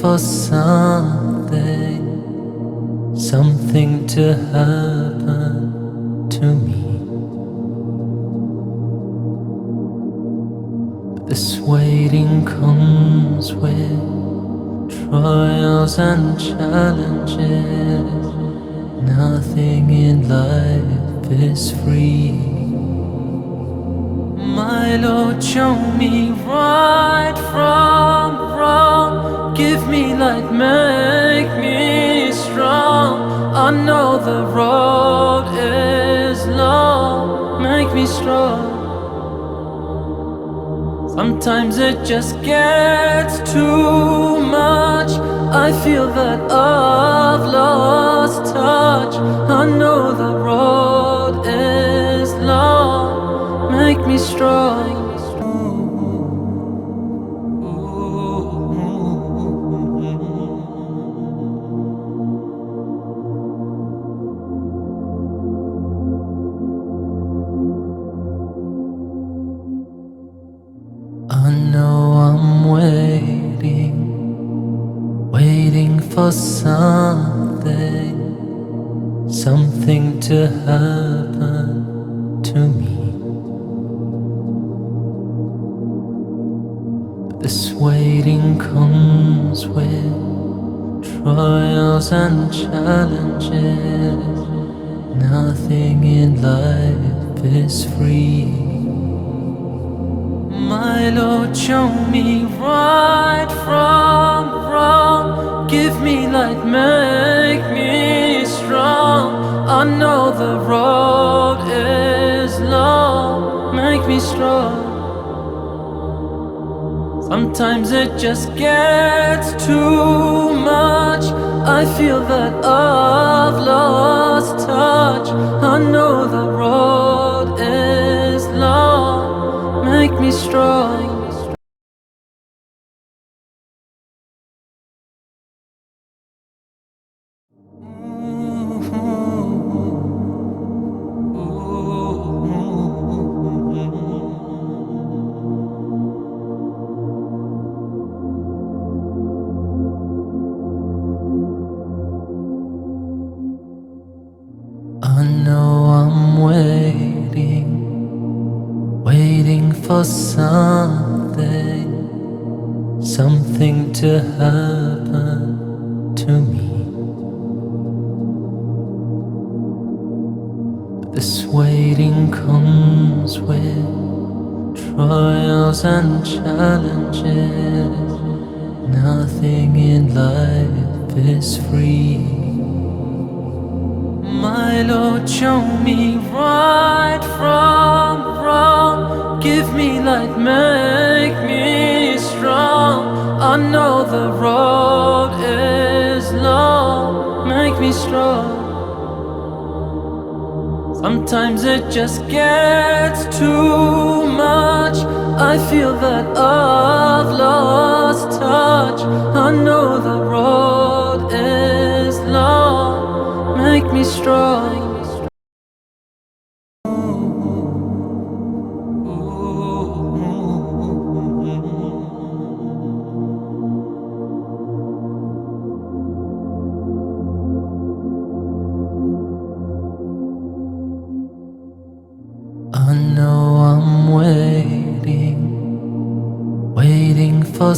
for something to happen to me. This waiting comes with trials and challenges. Nothing in life is free. My Lord, show me right from wrong. Give me light, make me strong. I know the road is long. Make me strong. Sometimes it just gets too much. I feel that I've lost touch. I know the road is long. Make me strong. I know I'm waiting for something to happen to me. But this waiting comes with trials and challenges. Nothing in life is free. My Lord, show me right from wrong. Give me light, make me strong. I know the road is long. Make me strong. Sometimes it just gets too much. I feel that I've lost touch. I know the road is long. Make me strong. I know I'm waiting for something to happen to me. But this waiting comes with trials and challenges. Nothing in life is free. My Lord, show me right from wrong. Give me light, make me strong. I know the road is long. Make me strong. Sometimes it just gets too much. I feel that I've lost touch. I know the road is long. Make me strong. I know I'm waiting for